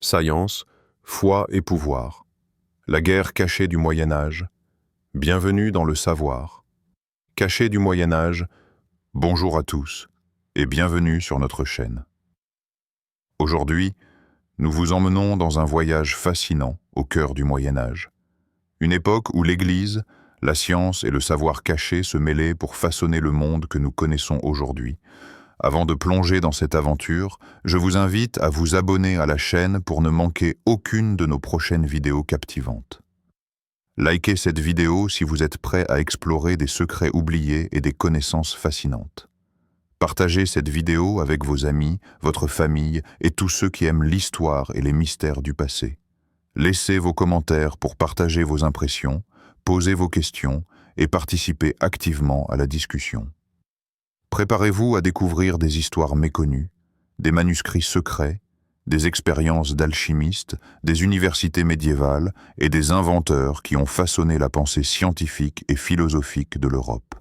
Science, foi et pouvoir. La guerre cachée du Moyen-Âge. Bienvenue dans le savoir. Caché du Moyen-Âge, bonjour à tous et bienvenue sur notre chaîne. Aujourd'hui, nous vous emmenons dans un voyage fascinant au cœur du Moyen-Âge. Une époque où l'Église, la science et le savoir caché se mêlaient pour façonner le monde que nous connaissons aujourd'hui. Avant de plonger dans cette aventure, je vous invite à vous abonner à la chaîne pour ne manquer aucune de nos prochaines vidéos captivantes. Likez cette vidéo si vous êtes prêt à explorer des secrets oubliés et des connaissances fascinantes. Partagez cette vidéo avec vos amis, votre famille et tous ceux qui aiment l'histoire et les mystères du passé. Laissez vos commentaires pour partager vos impressions, posez vos questions et participez activement à la discussion. Préparez-vous à découvrir des histoires méconnues, des manuscrits secrets, des expériences d'alchimistes, des universités médiévales et des inventeurs qui ont façonné la pensée scientifique et philosophique de l'Europe.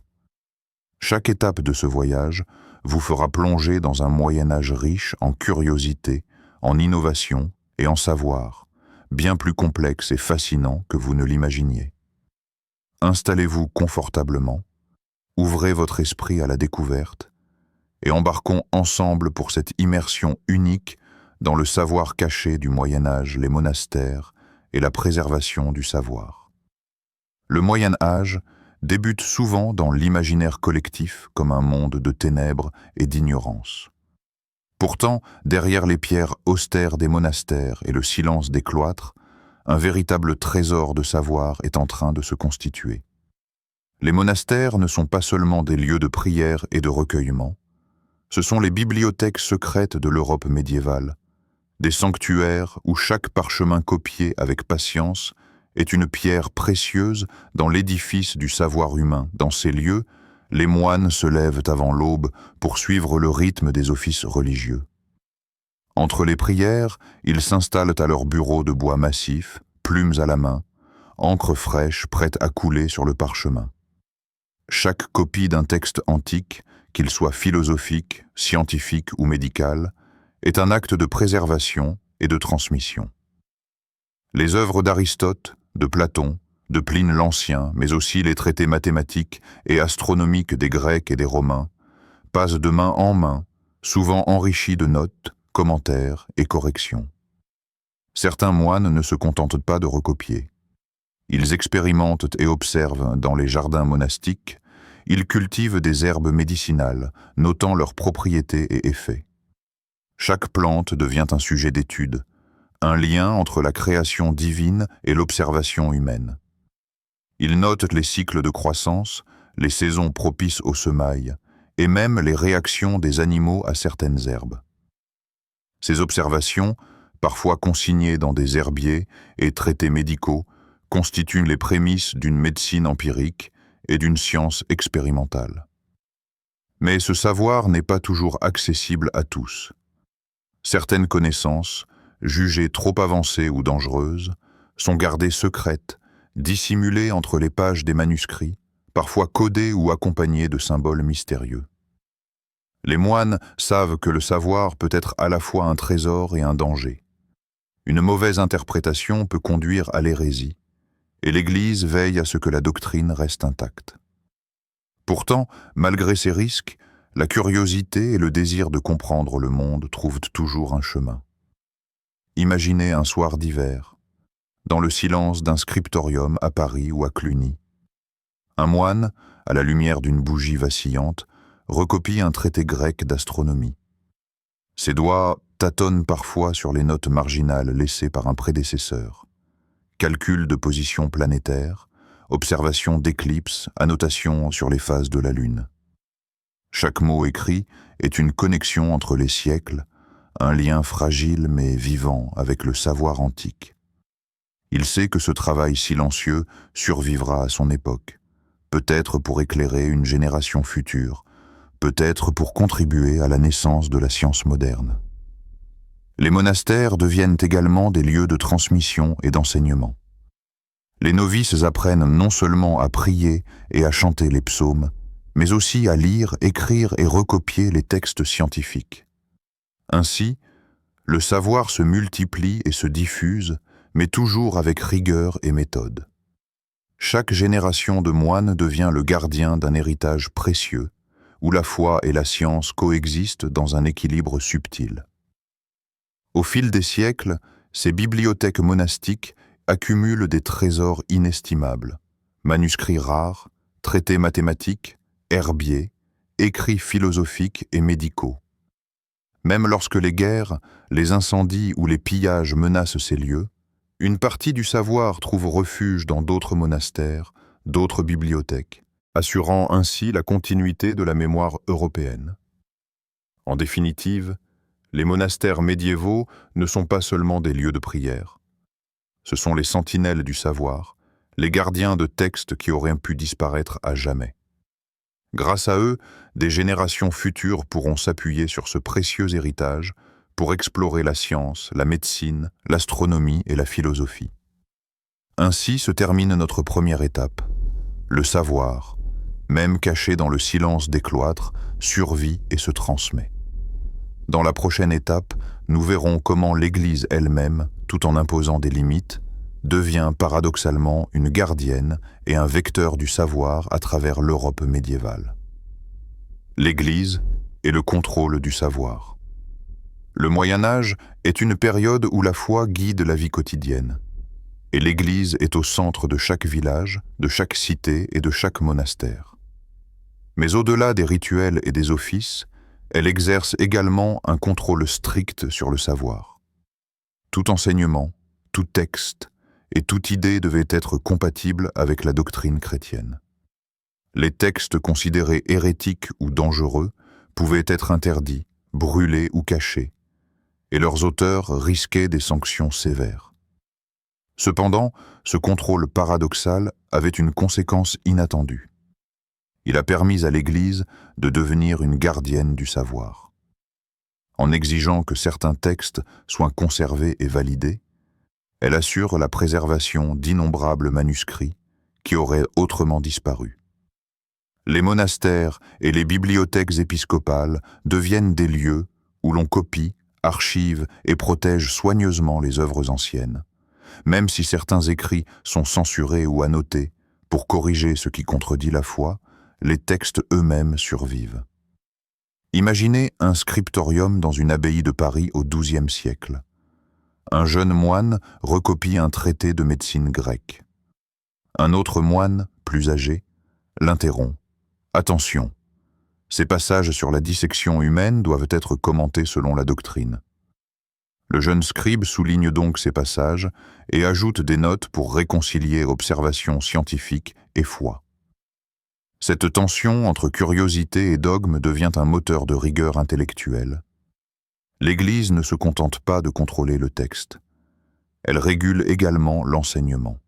Chaque étape de ce voyage vous fera plonger dans un Moyen-Âge riche en curiosité, en innovation et en savoir, bien plus complexe et fascinant que vous ne l'imaginiez. Installez-vous confortablement, ouvrez votre esprit à la découverte et embarquons ensemble pour cette immersion unique dans le savoir caché du Moyen-Âge, les monastères et la préservation du savoir. Le Moyen-Âge débute souvent dans l'imaginaire collectif comme un monde de ténèbres et d'ignorance. Pourtant, derrière les pierres austères des monastères et le silence des cloîtres, un véritable trésor de savoir est en train de se constituer. Les monastères ne sont pas seulement des lieux de prière et de recueillement, ce sont les bibliothèques secrètes de l'Europe médiévale, des sanctuaires où chaque parchemin copié avec patience est une pierre précieuse dans l'édifice du savoir humain. Dans ces lieux, les moines se lèvent avant l'aube pour suivre le rythme des offices religieux. Entre les prières, ils s'installent à leur bureau de bois massif, plumes à la main, encre fraîche prête à couler sur le parchemin. Chaque copie d'un texte antique, qu'il soit philosophique, scientifique ou médical, est un acte de préservation et de transmission. Les œuvres d'Aristote, de Platon, de Pline l'Ancien, mais aussi les traités mathématiques et astronomiques des Grecs et des Romains, passent de main en main, souvent enrichis de notes, commentaires et corrections. Certains moines ne se contentent pas de recopier. Ils expérimentent et observent dans les jardins monastiques, ils cultivent des herbes médicinales, notant leurs propriétés et effets. Chaque plante devient un sujet d'étude, un lien entre la création divine et l'observation humaine. Ils notent les cycles de croissance, les saisons propices aux semailles, et même les réactions des animaux à certaines herbes. Ces observations, parfois consignées dans des herbiers et traités médicaux, constituent les prémices d'une médecine empirique et d'une science expérimentale. Mais ce savoir n'est pas toujours accessible à tous. Certaines connaissances, jugées trop avancées ou dangereuses, sont gardées secrètes, dissimulées entre les pages des manuscrits, parfois codées ou accompagnées de symboles mystérieux. Les moines savent que le savoir peut être à la fois un trésor et un danger. Une mauvaise interprétation peut conduire à l'hérésie, et l'Église veille à ce que la doctrine reste intacte. Pourtant, malgré ces risques, la curiosité et le désir de comprendre le monde trouvent toujours un chemin. Imaginez un soir d'hiver, dans le silence d'un scriptorium à Paris ou à Cluny. Un moine, à la lumière d'une bougie vacillante, recopie un traité grec d'astronomie. Ses doigts tâtonnent parfois sur les notes marginales laissées par un prédécesseur. Calcul de position planétaire, observation d'éclipses, annotation sur les phases de la Lune. Chaque mot écrit est une connexion entre les siècles, un lien fragile mais vivant avec le savoir antique. Il sait que ce travail silencieux survivra à son époque, peut-être pour éclairer une génération future, peut-être pour contribuer à la naissance de la science moderne. Les monastères deviennent également des lieux de transmission et d'enseignement. Les novices apprennent non seulement à prier et à chanter les psaumes, mais aussi à lire, écrire et recopier les textes scientifiques. Ainsi, Le savoir se multiplie et se diffuse, mais toujours avec rigueur et méthode. Chaque génération de moines devient le gardien d'un héritage précieux, où la foi et la science coexistent dans un équilibre subtil. Au fil des siècles, ces bibliothèques monastiques accumulent des trésors inestimables, manuscrits rares, traités mathématiques, herbiers, écrits philosophiques et médicaux. Même lorsque les guerres, les incendies ou les pillages menacent ces lieux, une partie du savoir trouve refuge dans d'autres monastères, d'autres bibliothèques, assurant ainsi la continuité de la mémoire européenne. En définitive, les monastères médiévaux ne sont pas seulement des lieux de prière. Ce sont les sentinelles du savoir, les gardiens de textes qui auraient pu disparaître à jamais. Grâce à eux, des générations futures pourront s'appuyer sur ce précieux héritage pour explorer la science, la médecine, l'astronomie et la philosophie. Ainsi se termine notre première étape. Le savoir, même caché dans le silence des cloîtres, survit et se transmet. Dans la prochaine étape, nous verrons comment l'Église elle-même, tout en imposant des limites, devient paradoxalement une gardienne et un vecteur du savoir à travers l'Europe médiévale. L'Église et le contrôle du savoir. Le Moyen-Âge est une période où la foi guide la vie quotidienne, et l'Église est au centre de chaque village, de chaque cité et de chaque monastère. Mais au-delà des rituels et des offices, elle exerce également un contrôle strict sur le savoir. Tout enseignement, tout texte et toute idée devait être compatible avec la doctrine chrétienne. Les textes considérés hérétiques ou dangereux pouvaient être interdits, brûlés ou cachés, et leurs auteurs risquaient des sanctions sévères. Cependant, ce contrôle paradoxal avait une conséquence inattendue. Il a permis à l'Église de devenir une gardienne du savoir. En exigeant que certains textes soient conservés et validés, elle assure la préservation d'innombrables manuscrits qui auraient autrement disparu. Les monastères et les bibliothèques épiscopales deviennent des lieux où l'on copie, archive et protège soigneusement les œuvres anciennes, même si certains écrits sont censurés ou annotés pour corriger ce qui contredit la foi. Les textes eux-mêmes survivent. Imaginez un scriptorium dans une abbaye de Paris au XIIe siècle. Un jeune moine recopie un traité de médecine grecque. Un autre moine, plus âgé, l'interrompt. Attention, ces passages sur la dissection humaine doivent être commentés selon la doctrine. Le jeune scribe souligne donc ces passages et ajoute des notes pour réconcilier observations scientifiques et foi. Cette tension entre curiosité et dogme devient un moteur de rigueur intellectuelle. L'Église ne se contente pas de contrôler le texte. Elle régule également l'enseignement.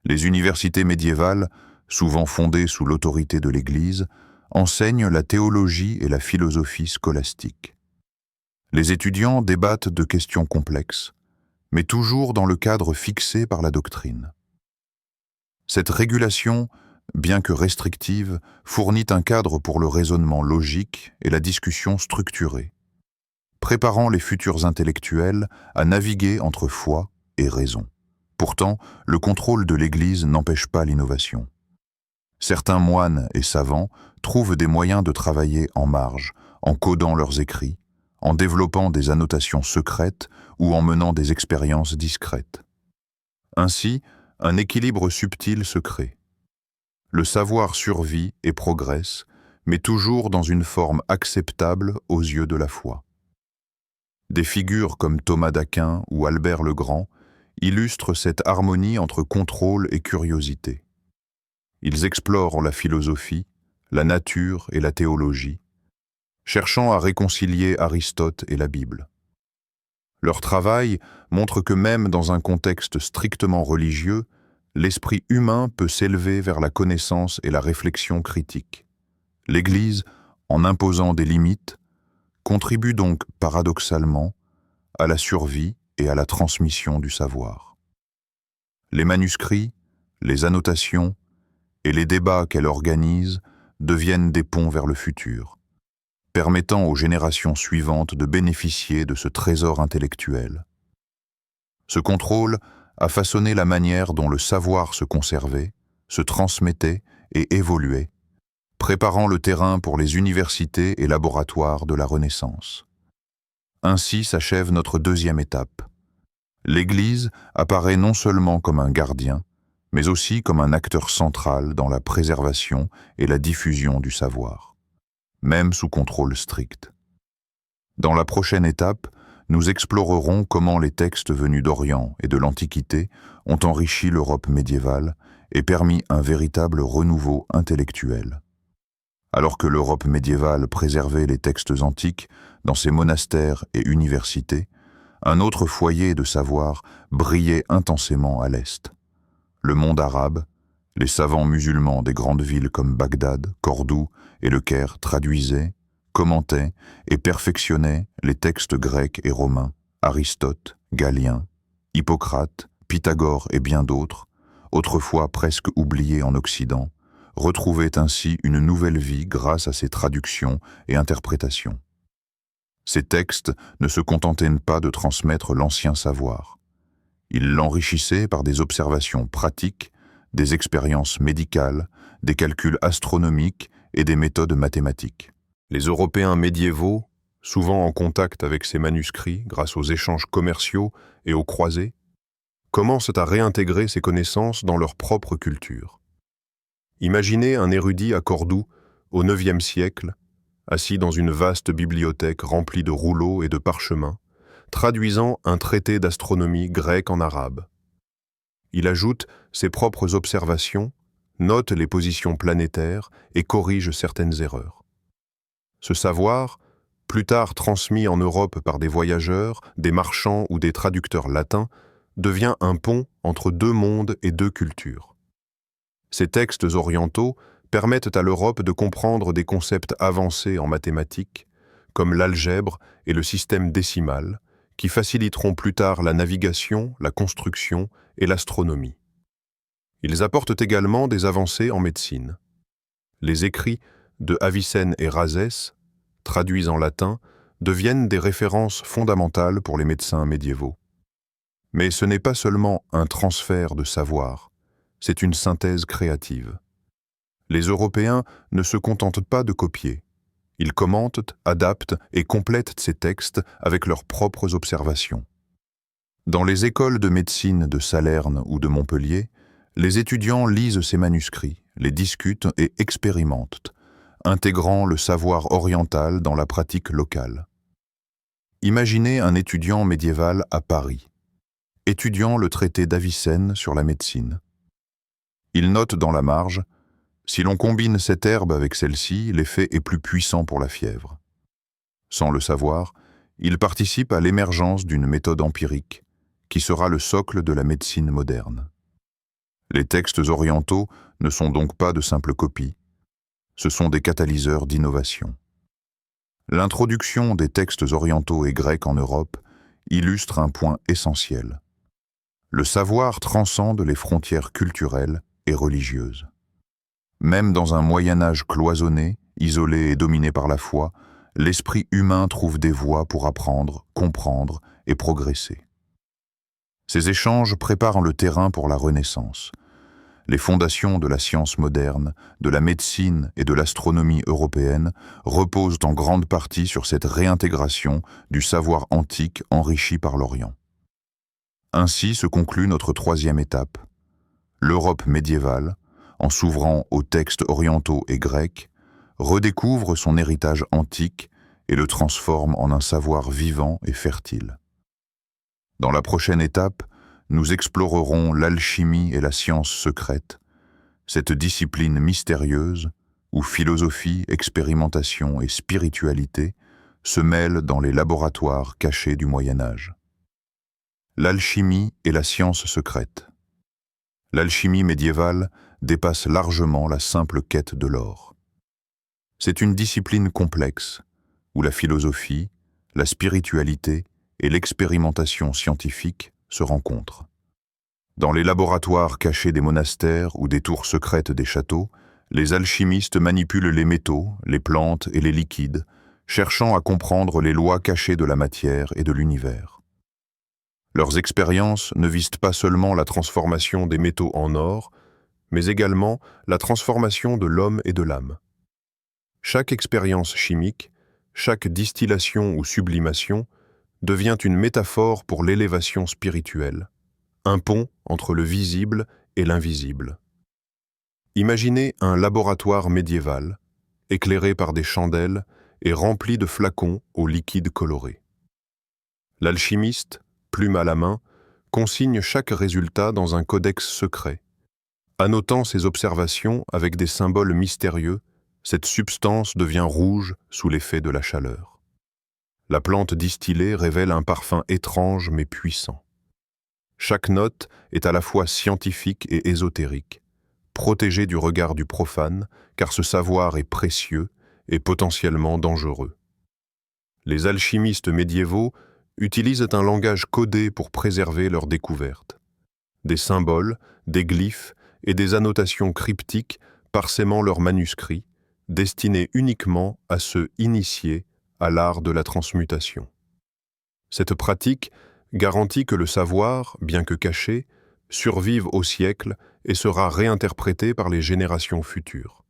Les universités médiévales, souvent fondées sous l'autorité de l'Église, enseignent la théologie et la philosophie scolastique. Les étudiants débattent de questions complexes, mais toujours dans le cadre fixé par la doctrine. Cette régulation, bien que restrictive, fournit un cadre pour le raisonnement logique et la discussion structurée, préparant les futurs intellectuels à naviguer entre foi et raison. Pourtant, le contrôle de l'Église n'empêche pas l'innovation. Certains moines et savants trouvent des moyens de travailler en marge, en codant leurs écrits, en développant des annotations secrètes ou en menant des expériences discrètes. Ainsi, un équilibre subtil se crée. Le savoir survit et progresse, mais toujours dans une forme acceptable aux yeux de la foi. Des figures comme Thomas d'Aquin ou Albert le Grand illustrent cette harmonie entre contrôle et curiosité. Ils explorent la philosophie, la nature et la théologie, cherchant à réconcilier Aristote et la Bible. Leur travail montre que même dans un contexte strictement religieux, l'esprit humain peut s'élever vers la connaissance et la réflexion critique. L'Église, en imposant des limites, contribue donc paradoxalement à la survie et à la transmission du savoir. Les manuscrits, les annotations et les débats qu'elle organise deviennent des ponts vers le futur. permettant aux générations suivantes de bénéficier de ce trésor intellectuel. Ce contrôle a façonné la manière dont le savoir se conservait, se transmettait et évoluait, préparant le terrain pour les universités et laboratoires de la Renaissance. Ainsi s'achève notre deuxième étape. L'Église apparaît non seulement comme un gardien, mais aussi comme un acteur central dans la préservation et la diffusion du savoir, même sous contrôle strict. Dans la prochaine étape, nous explorerons comment les textes venus d'Orient et de l'Antiquité ont enrichi l'Europe médiévale et permis un véritable renouveau intellectuel. Alors que l'Europe médiévale préservait les textes antiques dans ses monastères et universités, un autre foyer de savoir brillait intensément à l'Est. Le monde arabe, les savants musulmans des grandes villes comme Bagdad, Cordoue et Le Caire traduisaient, commentaient et perfectionnaient les textes grecs et romains, Aristote, Galien, Hippocrate, Pythagore et bien d'autres, autrefois presque oubliés en Occident, retrouvaient ainsi une nouvelle vie grâce à ces traductions et interprétations. Ces textes ne se contentaient pas de transmettre l'ancien savoir. Ils l'enrichissaient par des observations pratiques, des expériences médicales, des calculs astronomiques et des méthodes mathématiques. Les Européens médiévaux, souvent en contact avec ces manuscrits grâce aux échanges commerciaux et aux croisés, commencent à réintégrer ces connaissances dans leur propre culture. Imaginez un érudit à Cordoue, au IXe siècle, assis dans une vaste bibliothèque remplie de rouleaux et de parchemins, traduisant un traité d'astronomie grec en arabe. Il ajoute ses propres observations, note les positions planétaires et corrige certaines erreurs. Ce savoir, plus tard transmis en Europe par des voyageurs, des marchands ou des traducteurs latins, devient un pont entre deux mondes et deux cultures. Ces textes orientaux permettent à l'Europe de comprendre des concepts avancés en mathématiques, comme l'algèbre et le système décimal, qui faciliteront plus tard la navigation, la construction et l'astronomie. Ils apportent également des avancées en médecine. Les écrits de Avicenne et Rhazès, traduits en latin, deviennent des références fondamentales pour les médecins médiévaux. Mais ce n'est pas seulement un transfert de savoir, c'est une synthèse créative. Les Européens ne se contentent pas de copier. Ils commentent, adaptent et complètent ces textes avec leurs propres observations. Dans les écoles de médecine de Salerne ou de Montpellier, les étudiants lisent ces manuscrits, les discutent et expérimentent, intégrant le savoir oriental dans la pratique locale. Imaginez un étudiant médiéval à Paris, étudiant le traité d'Avicenne sur la médecine. Il note dans la marge: si l'on combine cette herbe avec celle-ci, l'effet est plus puissant pour la fièvre. Sans le savoir, il participe à l'émergence d'une méthode empirique qui sera le socle de la médecine moderne. Les textes orientaux ne sont donc pas de simples copies, ce sont des catalyseurs d'innovation. L'introduction des textes orientaux et grecs en Europe illustre un point essentiel. Le savoir transcende les frontières culturelles et religieuses. Même dans un Moyen-Âge cloisonné, isolé et dominé par la foi, l'esprit humain trouve des voies pour apprendre, comprendre et progresser. Ces échanges préparent le terrain pour la Renaissance. Les fondations de la science moderne, de la médecine et de l'astronomie européenne reposent en grande partie sur cette réintégration du savoir antique enrichi par l'Orient. Ainsi se conclut notre troisième étape. L'Europe médiévale, en s'ouvrant aux textes orientaux et grecs, redécouvre son héritage antique et le transforme en un savoir vivant et fertile. Dans la prochaine étape, nous explorerons l'alchimie et la science secrète, cette discipline mystérieuse où philosophie, expérimentation et spiritualité se mêlent dans les laboratoires cachés du Moyen-Âge. L'alchimie et la science secrète. L'alchimie médiévale dépasse largement la simple quête de l'or. C'est une discipline complexe où la philosophie, la spiritualité et l'expérimentation scientifique se rencontrent. Dans les laboratoires cachés des monastères ou des tours secrètes des châteaux, les alchimistes manipulent les métaux, les plantes et les liquides, cherchant à comprendre les lois cachées de la matière et de l'univers. Leurs expériences ne visent pas seulement la transformation des métaux en or, mais également la transformation de l'homme et de l'âme. Chaque expérience chimique, chaque distillation ou sublimation devient une métaphore pour l'élévation spirituelle, un pont entre le visible et l'invisible. Imaginez un laboratoire médiéval, éclairé par des chandelles et rempli de flacons au liquide coloré. L'alchimiste, plume à la main, consigne chaque résultat dans un codex secret. Annotant ses observations avec des symboles mystérieux, cette substance devient rouge sous l'effet de la chaleur. La plante distillée révèle un parfum étrange mais puissant. Chaque note est à la fois scientifique et ésotérique, protégée du regard du profane, car ce savoir est précieux et potentiellement dangereux. Les alchimistes médiévaux utilisent un langage codé pour préserver leurs découvertes. Des symboles, des glyphes et des annotations cryptiques parsemant leurs manuscrits, destinés uniquement à ceux initiés à l'art de la transmutation. Cette pratique garantit que le savoir, bien que caché, survive au siècle et sera réinterprété par les générations futures.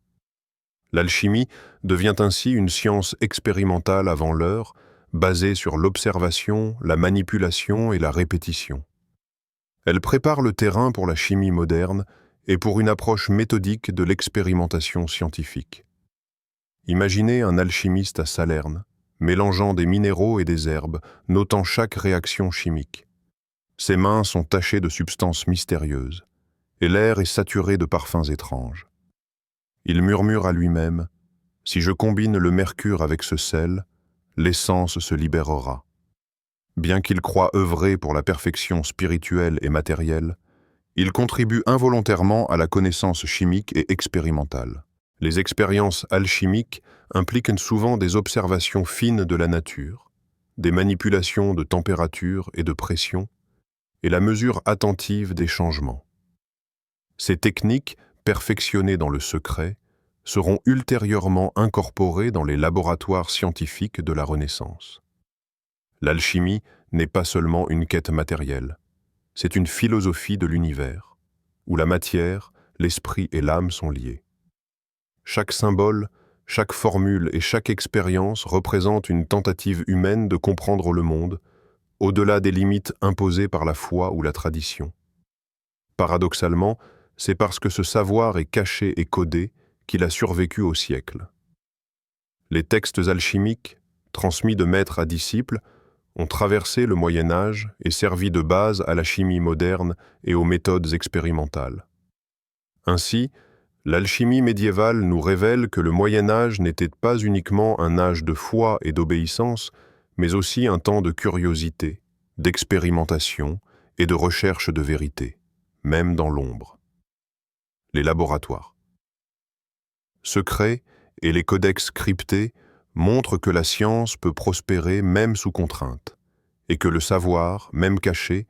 L'alchimie devient ainsi une science expérimentale avant l'heure, basée sur l'observation, la manipulation et la répétition. Elle prépare le terrain pour la chimie moderne et pour une approche méthodique de l'expérimentation scientifique. Imaginez un alchimiste à Salerne, mélangeant des minéraux et des herbes, notant chaque réaction chimique. Ses mains sont tachées de substances mystérieuses, et l'air est saturé de parfums étranges. Il murmure à lui-même « Si je combine le mercure avec ce sel, l'essence se libérera ». Bien qu'il croie œuvrer pour la perfection spirituelle et matérielle, il contribue involontairement à la connaissance chimique et expérimentale. Les expériences alchimiques impliquent souvent des observations fines de la nature, des manipulations de température et de pression, et la mesure attentive des changements. Ces techniques, perfectionnées dans le secret, seront ultérieurement incorporées dans les laboratoires scientifiques de la Renaissance. L'alchimie n'est pas seulement une quête matérielle, c'est une philosophie de l'univers, où la matière, l'esprit et l'âme sont liés. Chaque symbole, chaque formule et chaque expérience représente une tentative humaine de comprendre le monde, au-delà des limites imposées par la foi ou la tradition. Paradoxalement, c'est parce que ce savoir est caché et codé qu'il a survécu au siècle. Les textes alchimiques, transmis de maître à disciple, ont traversé le Moyen-Âge et servi de base à la chimie moderne et aux méthodes expérimentales. Ainsi, l'alchimie médiévale nous révèle que le Moyen-Âge n'était pas uniquement un âge de foi et d'obéissance, mais aussi un temps de curiosité, d'expérimentation et de recherche de vérité, même dans l'ombre. Les laboratoires. Secrets et les codex cryptés montrent que la science peut prospérer même sous contrainte, et que le savoir, même caché,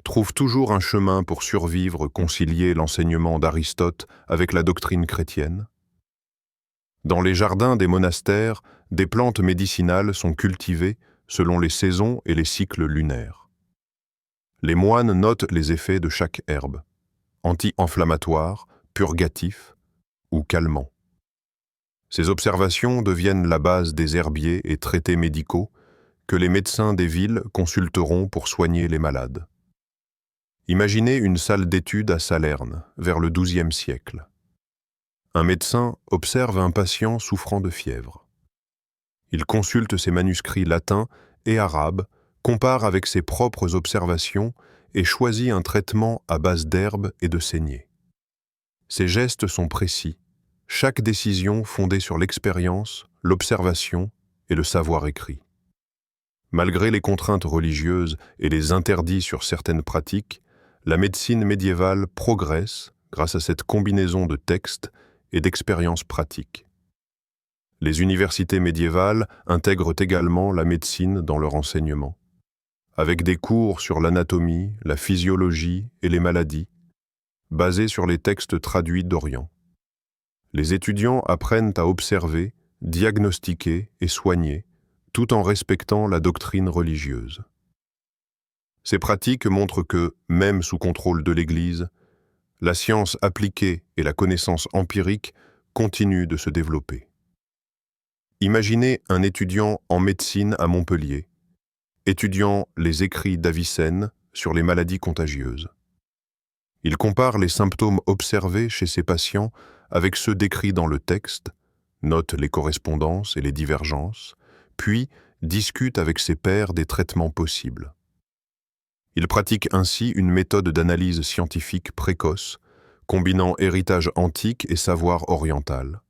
trouve toujours un chemin pour survivre, concilier l'enseignement d'Aristote avec la doctrine chrétienne. Dans les jardins des monastères, des plantes médicinales sont cultivées selon les saisons et les cycles lunaires. Les moines notent les effets de chaque herbe, anti-inflammatoire, purgatif ou calmant. Ces observations deviennent la base des herbiers et traités médicaux que les médecins des villes consulteront pour soigner les malades. Imaginez une salle d'études à Salerne, vers le XIIe siècle. Un médecin observe un patient souffrant de fièvre. Il consulte ses manuscrits latins et arabes, compare avec ses propres observations et choisit un traitement à base d'herbes et de saignée. Ses gestes sont précis, chaque décision fondée sur l'expérience, l'observation et le savoir écrit. Malgré les contraintes religieuses et les interdits sur certaines pratiques, la médecine médiévale progresse grâce à cette combinaison de textes et d'expériences pratiques. Les universités médiévales intègrent également la médecine dans leur enseignement, avec des cours sur l'anatomie, la physiologie et les maladies, basés sur les textes traduits d'Orient. Les étudiants apprennent à observer, diagnostiquer et soigner tout en respectant la doctrine religieuse. Ces pratiques montrent que, même sous contrôle de l'Église, la science appliquée et la connaissance empirique continuent de se développer. Imaginez un étudiant en médecine à Montpellier, étudiant les écrits d'Avicenne sur les maladies contagieuses. Il compare les symptômes observés chez ses patients avec ceux décrits dans le texte, note les correspondances et les divergences, puis discute avec ses pairs des traitements possibles. Il pratique ainsi une méthode d'analyse scientifique précoce, combinant héritage antique et savoir oriental.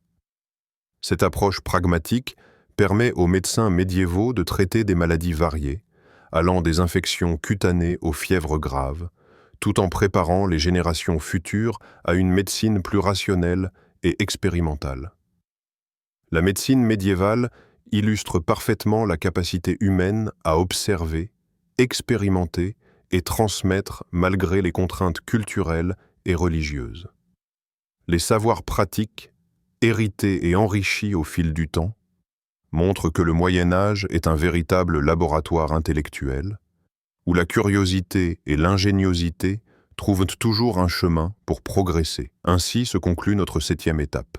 Cette approche pragmatique permet aux médecins médiévaux de traiter des maladies variées, allant des infections cutanées aux fièvres graves, tout en préparant les générations futures à une médecine plus rationnelle et expérimentale. La médecine médiévale illustre parfaitement la capacité humaine à observer, expérimenter et transmettre malgré les contraintes culturelles et religieuses. Les savoirs pratiques, hérités et enrichis au fil du temps, montrent que le Moyen-Âge est un véritable laboratoire intellectuel, où la curiosité et l'ingéniosité trouvent toujours un chemin pour progresser. Ainsi se conclut notre 7e étape.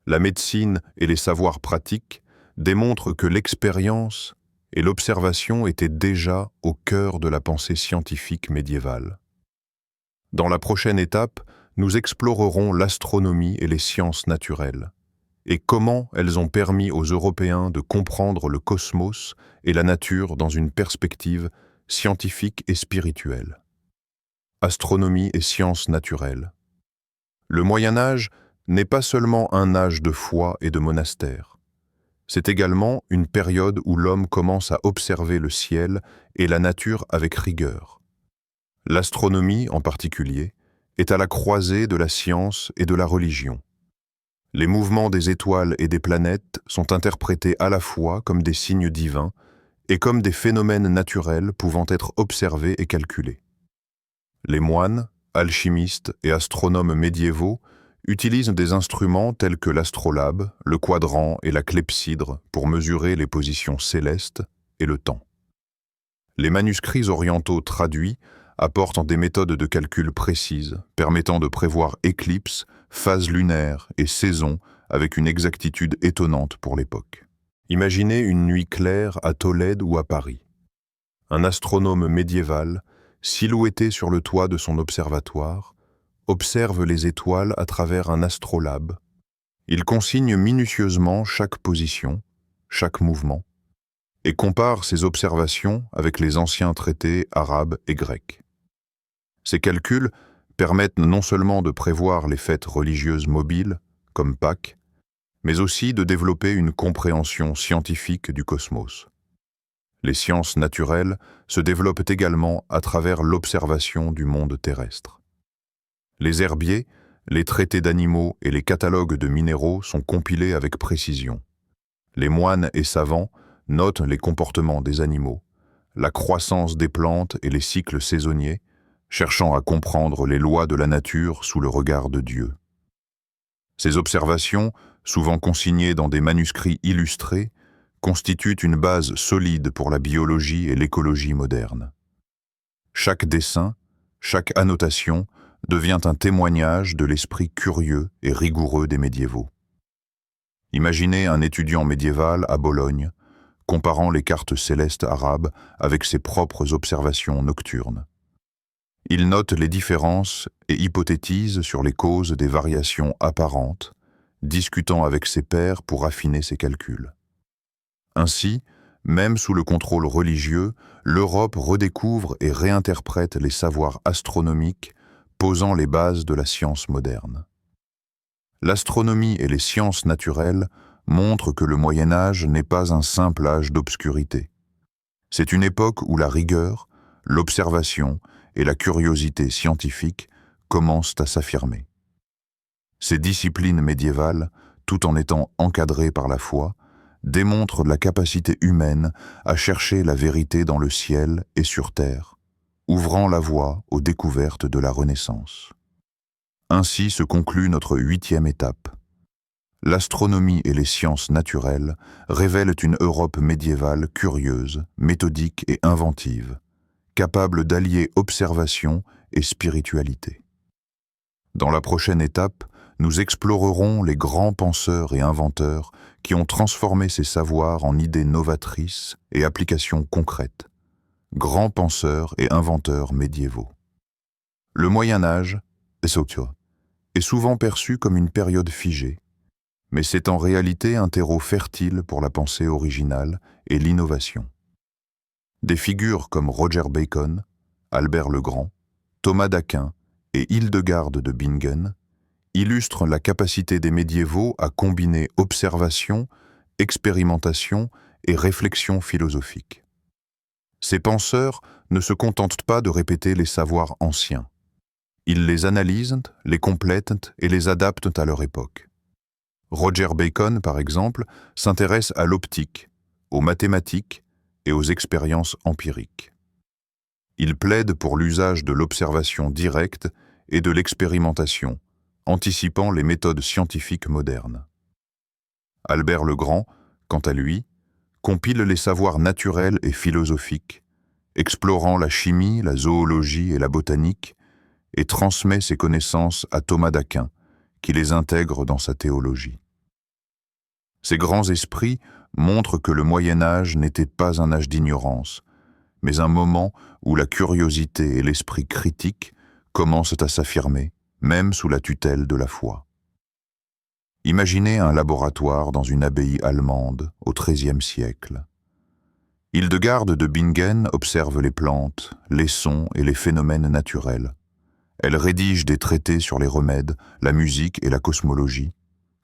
La médecine et les savoirs pratiques démontrent que l'expérience et l'observation étaient déjà au cœur de la pensée scientifique médiévale. Dans la prochaine étape, nous explorerons l'astronomie et les sciences naturelles, et comment elles ont permis aux Européens de comprendre le cosmos et la nature dans une perspective scientifique et spirituelle. Astronomie et sciences naturelles. Le Moyen-Âge n'est pas seulement un âge de foi et de monastères. C'est également une période où l'homme commence à observer le ciel et la nature avec rigueur. L'astronomie, en particulier, est à la croisée de la science et de la religion. Les mouvements des étoiles et des planètes sont interprétés à la fois comme des signes divins et comme des phénomènes naturels pouvant être observés et calculés. Les moines, alchimistes et astronomes médiévaux utilisent des instruments tels que l'astrolabe, le quadrant et la clepsydre pour mesurer les positions célestes et le temps. Les manuscrits orientaux traduits apportent des méthodes de calcul précises, permettant de prévoir éclipses, phases lunaires et saisons avec une exactitude étonnante pour l'époque. Imaginez une nuit claire à Tolède ou à Paris. Un astronome médiéval, silhouetté sur le toit de son observatoire, observe les étoiles à travers un astrolabe. Il consigne minutieusement chaque position, chaque mouvement, et compare ses observations avec les anciens traités arabes et grecs. Ces calculs permettent non seulement de prévoir les fêtes religieuses mobiles, comme Pâques, mais aussi de développer une compréhension scientifique du cosmos. Les sciences naturelles se développent également à travers l'observation du monde terrestre. Les herbiers, les traités d'animaux et les catalogues de minéraux sont compilés avec précision. Les moines et savants notent les comportements des animaux, la croissance des plantes et les cycles saisonniers, cherchant à comprendre les lois de la nature sous le regard de Dieu. Ces observations, souvent consignées dans des manuscrits illustrés, constituent une base solide pour la biologie et l'écologie moderne. Chaque dessin, chaque annotation devient un témoignage de l'esprit curieux et rigoureux des médiévaux. Imaginez un étudiant médiéval à Bologne, comparant les cartes célestes arabes avec ses propres observations nocturnes. Il note les différences et hypothétise sur les causes des variations apparentes, discutant avec ses pairs pour affiner ses calculs. Ainsi, même sous le contrôle religieux, l'Europe redécouvre et réinterprète les savoirs astronomiques, posant les bases de la science moderne. L'astronomie et les sciences naturelles montrent que le Moyen-Âge n'est pas un simple âge d'obscurité. C'est une époque où la rigueur, l'observation et la curiosité scientifique commencent à s'affirmer. Ces disciplines médiévales, tout en étant encadrées par la foi, démontrent la capacité humaine à chercher la vérité dans le ciel et sur terre, ouvrant la voie aux découvertes de la Renaissance. Ainsi se conclut notre 8e étape. l'astronomie et les sciences naturelles révèlent une Europe médiévale curieuse, méthodique et inventive, capable d'allier observation et spiritualité. Dans la prochaine étape, nous explorerons les grands penseurs et inventeurs qui ont transformé ces savoirs en idées novatrices et applications concrètes. Grands penseurs et inventeurs médiévaux. Le Moyen Âge est souvent perçu comme une période figée, mais c'est en réalité un terreau fertile pour la pensée originale et l'innovation. Des figures comme Roger Bacon, Albert le Grand, Thomas d'Aquin et Hildegarde de Bingen illustrent la capacité des médiévaux à combiner observation, expérimentation et réflexion philosophique. Ces penseurs ne se contentent pas de répéter les savoirs anciens. Ils les analysent, les complètent et les adaptent à leur époque. Roger Bacon, par exemple, s'intéresse à l'optique, aux mathématiques et aux expériences empiriques. Il plaide pour l'usage de l'observation directe et de l'expérimentation, anticipant les méthodes scientifiques modernes. Albert le Grand, quant à lui, compile les savoirs naturels et philosophiques, explorant la chimie, la zoologie et la botanique, et transmet ses connaissances à Thomas d'Aquin, qui les intègre dans sa théologie. Ces grands esprits montrent que le Moyen Âge n'était pas un âge d'ignorance, mais un moment où la curiosité et l'esprit critique commencent à s'affirmer, même sous la tutelle de la foi. Imaginez un laboratoire dans une abbaye allemande au XIIIe siècle. Hildegarde de Bingen observe les plantes, les sons et les phénomènes naturels. Elle rédige des traités sur les remèdes, la musique et la cosmologie,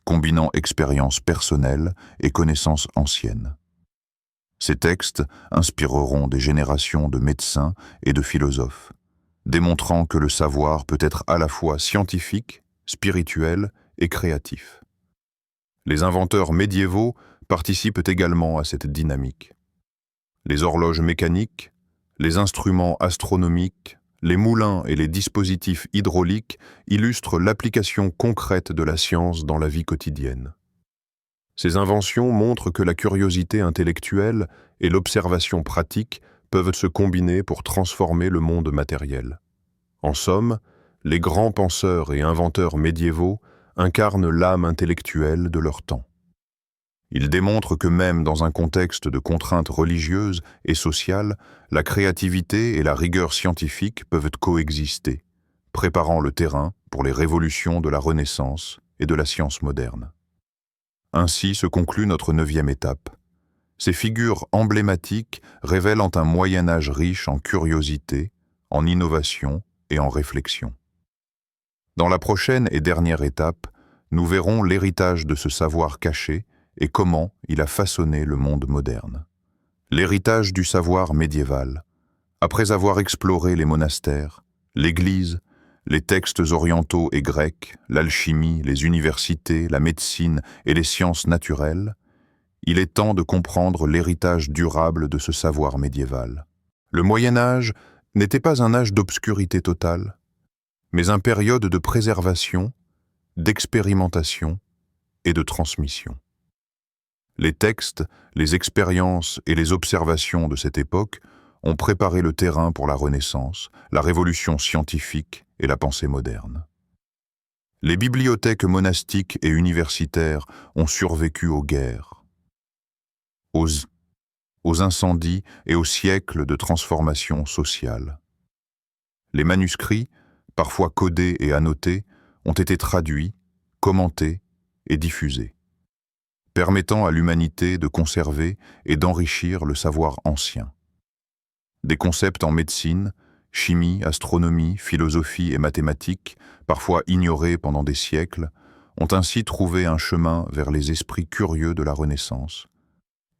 combinant expériences personnelles et connaissances anciennes. Ces textes inspireront des générations de médecins et de philosophes, démontrant que le savoir peut être à la fois scientifique, spirituel et créatif. Les inventeurs médiévaux participent également à cette dynamique. Les horloges mécaniques, les instruments astronomiques, les moulins et les dispositifs hydrauliques illustrent l'application concrète de la science dans la vie quotidienne. Ces inventions montrent que la curiosité intellectuelle et l'observation pratique peuvent se combiner pour transformer le monde matériel. En somme, les grands penseurs et inventeurs médiévaux incarnent l'âme intellectuelle de leur temps. Ils démontrent que même dans un contexte de contraintes religieuses et sociales, la créativité et la rigueur scientifique peuvent coexister, préparant le terrain pour les révolutions de la Renaissance et de la science moderne. Ainsi se conclut notre 9e étape. Ces figures emblématiques révèlent un Moyen Âge riche en curiosité, en innovation et en réflexion. Dans la prochaine et dernière étape, nous verrons l'héritage de ce savoir caché et comment il a façonné le monde moderne. L'héritage du savoir médiéval. Après avoir exploré les monastères, l'Église, les textes orientaux et grecs, l'alchimie, les universités, la médecine et les sciences naturelles, il est temps de comprendre l'héritage durable de ce savoir médiéval. Le Moyen Âge n'était pas un âge d'obscurité totale, mais une période de préservation, d'expérimentation et de transmission. Les textes, les expériences et les observations de cette époque ont préparé le terrain pour la Renaissance, la révolution scientifique et la pensée moderne. Les bibliothèques monastiques et universitaires ont survécu aux guerres, aux incendies et aux siècles de transformation sociale. Les manuscrits, parfois codés et annotés, ont été traduits, commentés et diffusés, permettant à l'humanité de conserver et d'enrichir le savoir ancien. Des concepts en médecine, chimie, astronomie, philosophie et mathématiques, parfois ignorés pendant des siècles, ont ainsi trouvé un chemin vers les esprits curieux de la Renaissance.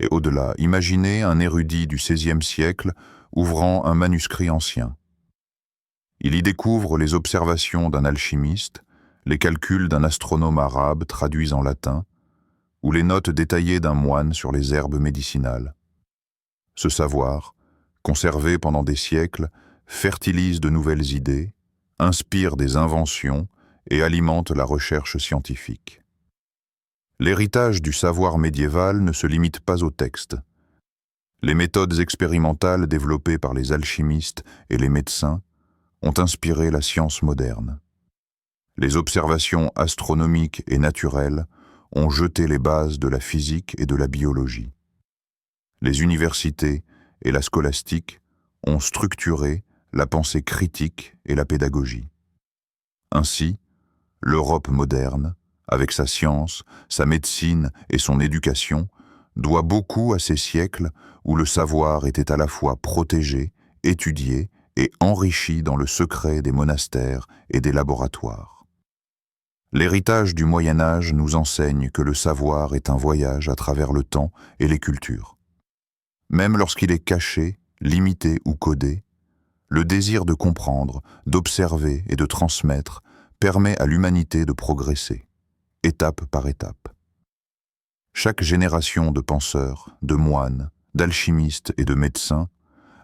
Et au-delà, imaginez un érudit du XVIe siècle ouvrant un manuscrit ancien. Il y découvre les observations d'un alchimiste, les calculs d'un astronome arabe traduits en latin, ou les notes détaillées d'un moine sur les herbes médicinales. Ce savoir, conservé pendant des siècles, fertilise de nouvelles idées, inspire des inventions et alimente la recherche scientifique. L'héritage du savoir médiéval ne se limite pas au texte. Les méthodes expérimentales développées par les alchimistes et les médecins ont inspiré la science moderne. Les observations astronomiques et naturelles ont jeté les bases de la physique et de la biologie. Les universités et la scolastique ont structuré la pensée critique et la pédagogie. Ainsi, l'Europe moderne, avec sa science, sa médecine et son éducation, doit beaucoup à ces siècles où le savoir était à la fois protégé, étudié et enrichi dans le secret des monastères et des laboratoires. L'héritage du Moyen Âge nous enseigne que le savoir est un voyage à travers le temps et les cultures. Même lorsqu'il est caché, limité ou codé, le désir de comprendre, d'observer et de transmettre permet à l'humanité de progresser, étape par étape. Chaque génération de penseurs, de moines, d'alchimistes et de médecins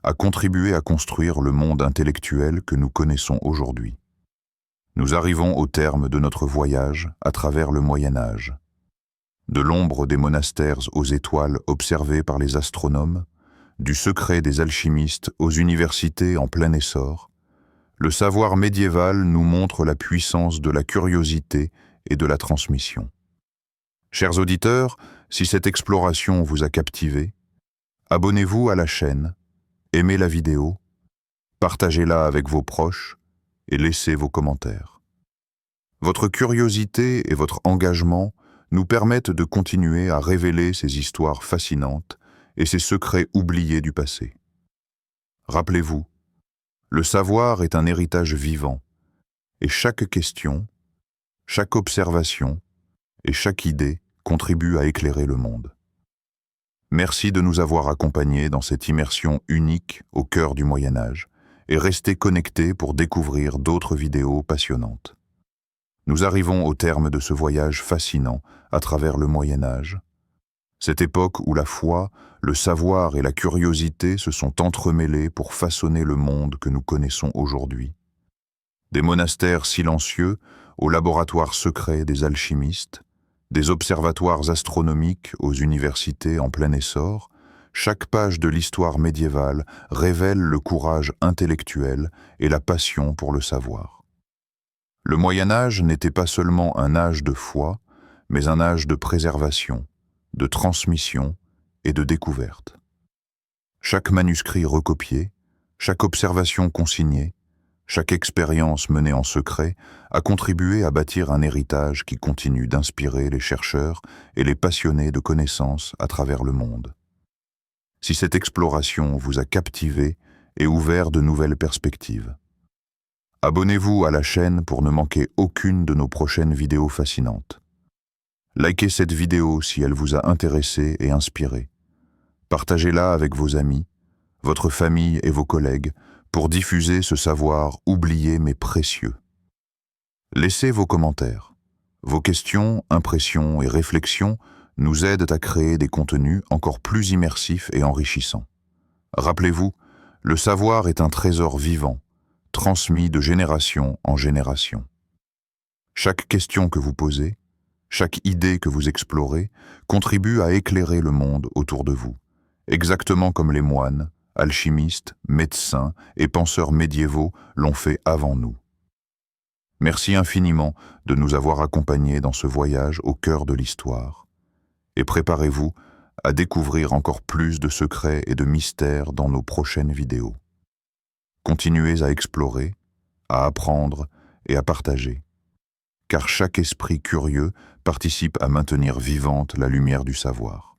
a contribué à construire le monde intellectuel que nous connaissons aujourd'hui. Nous arrivons au terme de notre voyage à travers le Moyen Âge. De l'ombre des monastères aux étoiles observées par les astronomes, du secret des alchimistes aux universités en plein essor, le savoir médiéval nous montre la puissance de la curiosité et de la transmission. Chers auditeurs, si cette exploration vous a captivé, abonnez-vous à la chaîne, aimez la vidéo, partagez-la avec vos proches et laissez vos commentaires. Votre curiosité et votre engagement nous permettent de continuer à révéler ces histoires fascinantes et ces secrets oubliés du passé. Rappelez-vous, le savoir est un héritage vivant, et chaque question, chaque observation et chaque idée contribue à éclairer le monde. Merci de nous avoir accompagnés dans cette immersion unique au cœur du Moyen Âge, et restez connectés pour découvrir d'autres vidéos passionnantes. Nous arrivons au terme de ce voyage fascinant à travers le Moyen Âge, cette époque où la foi, le savoir et la curiosité se sont entremêlés pour façonner le monde que nous connaissons aujourd'hui. Des monastères silencieux aux laboratoires secrets des alchimistes, des observatoires astronomiques aux universités en plein essor, chaque page de l'histoire médiévale révèle le courage intellectuel et la passion pour le savoir. Le Moyen Âge n'était pas seulement un âge de foi, mais un âge de préservation, de transmission et de découverte. Chaque manuscrit recopié, chaque observation consignée, chaque expérience menée en secret a contribué à bâtir un héritage qui continue d'inspirer les chercheurs et les passionnés de connaissances à travers le monde. Si cette exploration vous a captivé et ouvert de nouvelles perspectives, abonnez-vous à la chaîne pour ne manquer aucune de nos prochaines vidéos fascinantes. Likez cette vidéo si elle vous a intéressé et inspiré. Partagez-la avec vos amis, votre famille et vos collègues pour diffuser ce savoir oublié mais précieux. Laissez vos commentaires. Vos questions, impressions et réflexions nous aident à créer des contenus encore plus immersifs et enrichissants. Rappelez-vous, le savoir est un trésor vivant, transmis de génération en génération. Chaque question que vous posez, chaque idée que vous explorez contribue à éclairer le monde autour de vous, exactement comme les moines, alchimistes, médecins et penseurs médiévaux l'ont fait avant nous. Merci infiniment de nous avoir accompagnés dans ce voyage au cœur de l'histoire. Et préparez-vous à découvrir encore plus de secrets et de mystères dans nos prochaines vidéos. Continuez à explorer, à apprendre et à partager, car chaque esprit curieux participe à maintenir vivante la lumière du savoir.